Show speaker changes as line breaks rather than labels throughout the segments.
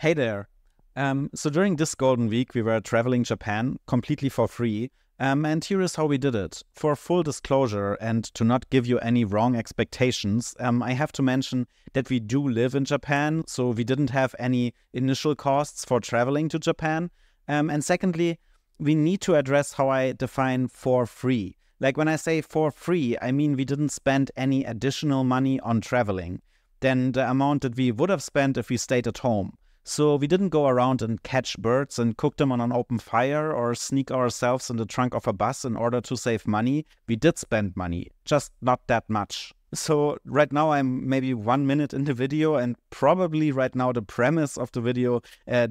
Hey there. So during this Golden Week, we were traveling Japan completely for free. And here is how we did it. For full disclosure and to not give you any wrong expectations, I have to mention that we do live in Japan, so we didn't have any initial costs for traveling to Japan. And secondly, we need to address how I define for free. Like when I say for free, I mean we didn't spend any additional money on traveling than the amount that we would have spent if we stayed at home. So we didn't go around and catch birds and cook them on an open fire or sneak ourselves in the trunk of a bus in order to save money. We did spend money, just not that much. So right now I'm maybe 1 minute in the video, and probably right now the premise of the video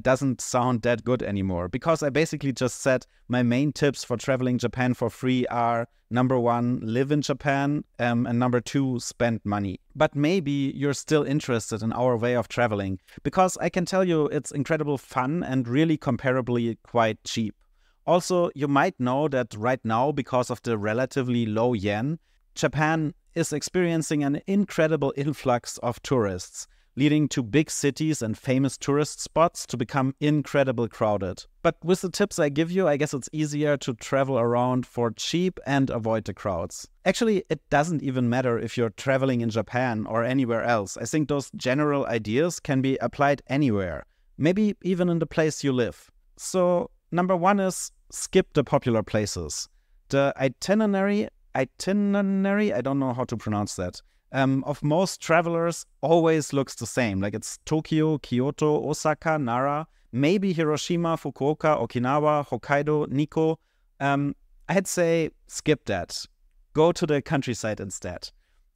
doesn't sound that good anymore, because I basically just said my main tips for traveling Japan for free are: number 1, live in Japan, and number 2, spend money. But maybe you're still interested in our way of traveling, because I can tell you it's incredible fun and really comparably quite cheap. Also, you might know that right now, because of the relatively low yen, Japan is experiencing an incredible influx of tourists, leading to big cities and famous tourist spots to become incredibly crowded. But with the tips I give you, I guess it's easier to travel around for cheap and avoid the crowds. Actually, it doesn't even matter if you're traveling in Japan or anywhere else. I think those general ideas can be applied anywhere, maybe even in the place you live. So, number 1 is skip the popular places. The itinerary, I don't know how to pronounce that, of most travelers always looks the same. Like it's Tokyo, Kyoto, Osaka, Nara, maybe Hiroshima, Fukuoka, Okinawa, Hokkaido, Nikko. I'd say skip that. Go to the countryside instead.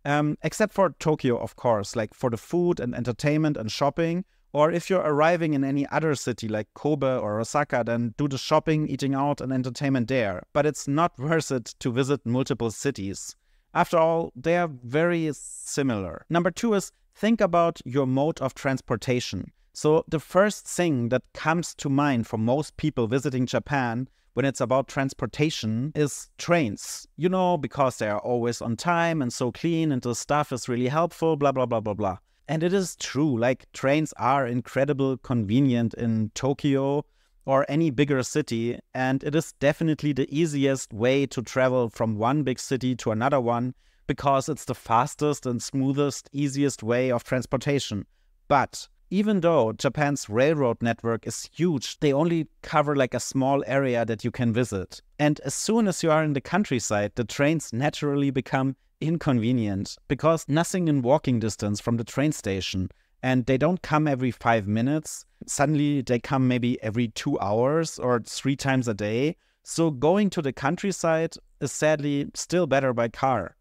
Except for Tokyo, of course, like for the food and entertainment and shopping. Or if you're arriving in any other city like Kobe or Osaka, then do the shopping, eating out, and entertainment there. But it's not worth it to visit multiple cities. After all, they are very similar. Number 2 is think about your mode of transportation. So the first thing that comes to mind for most people visiting Japan when it's about transportation is trains. You know, because they are always on time and so clean and the staff is really helpful, blah, blah, blah, blah, blah. And it is true, like trains are incredibly convenient in Tokyo or any bigger city, and it is definitely the easiest way to travel from one big city to another one, because it's the fastest and smoothest, easiest way of transportation. But even though Japan's railroad network is huge, they only cover like a small area that you can visit. And as soon as you are in the countryside, the trains naturally become inconvenient, because nothing in walking distance from the train station, and they don't come every 5 minutes. Suddenly they come maybe every 2 hours or 3 times a day. So going to the countryside is sadly still better by car.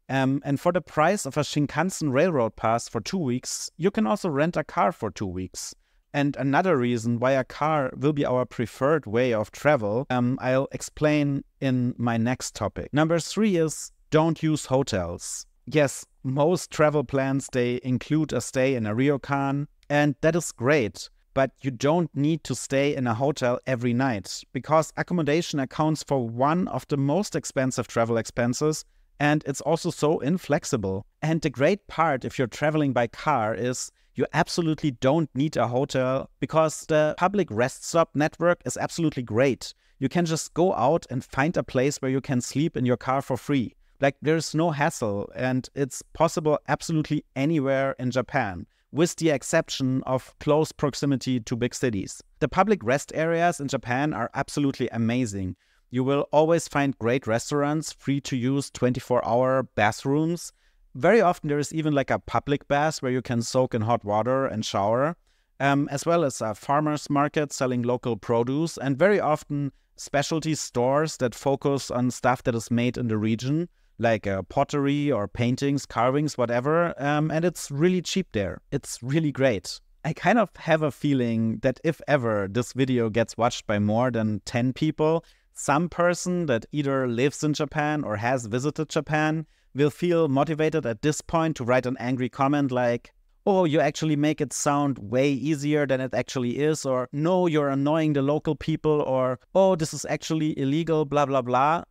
And for the price of a Shinkansen railroad pass for 2 weeks, you can also rent a car for 2 weeks. And another reason why a car will be our preferred way of travel, I'll explain in my next topic. Number 3 is don't use hotels. Yes, most travel plans, they include a stay in a ryokan, and that is great. But you don't need to stay in a hotel every night, because accommodation accounts for one of the most expensive travel expenses, and it's also so inflexible. And the great part if you're traveling by car is you absolutely don't need a hotel, because the public rest stop network is absolutely great. You can just go out and find a place where you can sleep in your car for free. Like, there's no hassle, and it's possible absolutely anywhere in Japan, with the exception of close proximity to big cities. The public rest areas in Japan are absolutely amazing. You will always find great restaurants, free to use 24-hour bathrooms. Very often there is even like a public bath where you can soak in hot water and shower, as well as a farmer's market selling local produce, and very often specialty stores that focus on stuff that is made in the region, like pottery or paintings, carvings, whatever, and it's really cheap there. It's really great. I kind of have a feeling that if ever this video gets watched by more than 10 people, some person that either lives in Japan or has visited Japan will feel motivated at this point to write an angry comment like, "Oh, you actually make it sound way easier than it actually is," or "No, you're annoying the local people," or "Oh, this is actually illegal, blah, blah, blah."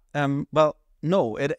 Well, no, it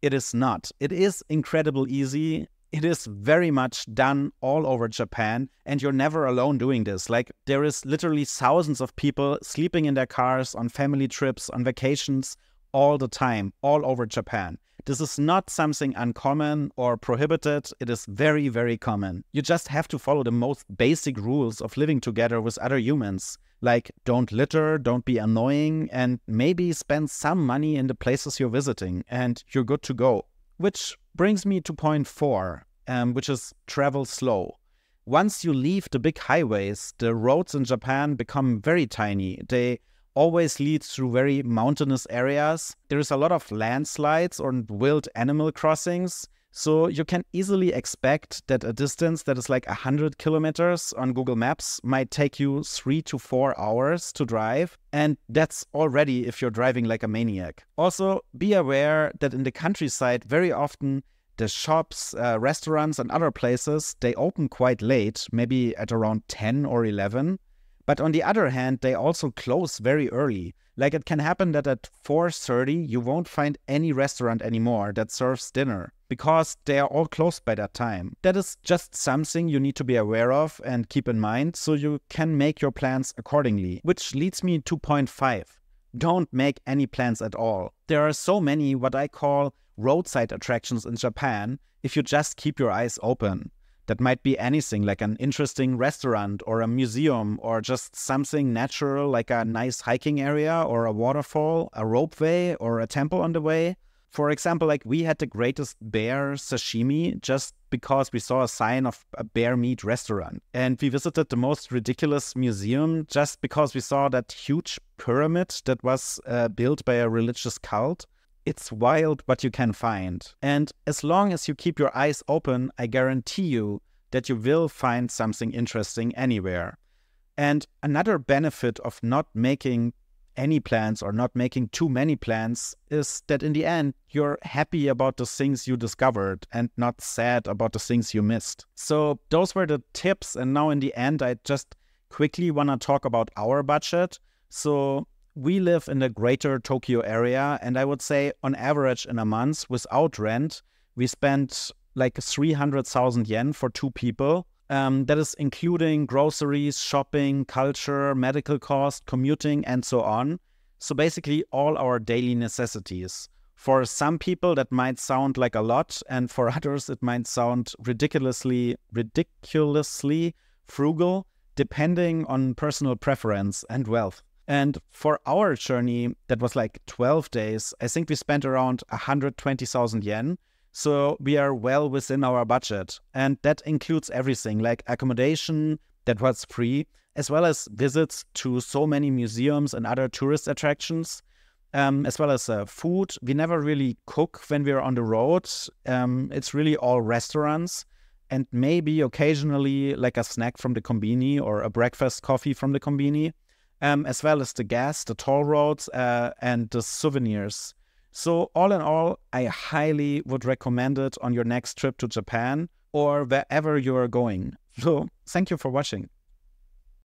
is not. It is incredibly easy, It is very much done all over Japan, and you're never alone doing this. Like, there is literally thousands of people sleeping in their cars on family trips, on vacations, all the time, all over Japan. This is not something uncommon or prohibited. It is very, very common. You just have to follow the most basic rules of living together with other humans. Like, don't litter, don't be annoying, and maybe spend some money in the places you're visiting, and you're good to go. Which brings me to point 4, which is travel slow. Once you leave the big highways, the roads in Japan become very tiny. They always lead through very mountainous areas. There is a lot of landslides or wild animal crossings. So you can easily expect that a distance that is like 100 kilometers on Google Maps might take you 3 to 4 hours to drive. And that's already if you're driving like a maniac. Also, be aware that in the countryside, very often the shops, restaurants and other places, they open quite late, maybe at around 10 or 11. But on the other hand, they also close very early. Like, it can happen that at 4:30 you won't find any restaurant anymore that serves dinner because they are all closed by that time. That is just something you need to be aware of and keep in mind so you can make your plans accordingly. Which leads me to point 5. Don't make any plans at all. There are so many what I call roadside attractions in Japan if you just keep your eyes open. That might be anything like an interesting restaurant or a museum or just something natural like a nice hiking area or a waterfall, a ropeway or a temple on the way. For example, like we had the greatest bear sashimi just because we saw a sign of a bear meat restaurant. And we visited the most ridiculous museum just because we saw that huge pyramid that was built by a religious cult. It's wild what you can find. And as long as you keep your eyes open, I guarantee you that you will find something interesting anywhere. And another benefit of not making any plans or not making too many plans is that in the end, you're happy about the things you discovered and not sad about the things you missed. So those were the tips. And now in the end, I just quickly want to talk about our budget. So we live in the greater Tokyo area, and I would say on average in a month without rent, we spent like 300,000 yen for 2 people. That is including groceries, shopping, culture, medical cost, commuting, and so on. So basically all our daily necessities. For some people that might sound like a lot, and for others it might sound ridiculously frugal, depending on personal preference and wealth. And for our journey, that was like 12 days, I think we spent around 120,000 yen. So we are well within our budget. And that includes everything like accommodation that was free, as well as visits to so many museums and other tourist attractions, as well as food. We never really cook when we're on the road. It's really all restaurants. And maybe occasionally like a snack from the konbini or a breakfast coffee from the konbini. As well as the gas, the toll roads, and the souvenirs. So all in all, I highly would recommend it on your next trip to Japan or wherever you are going. So thank you for watching.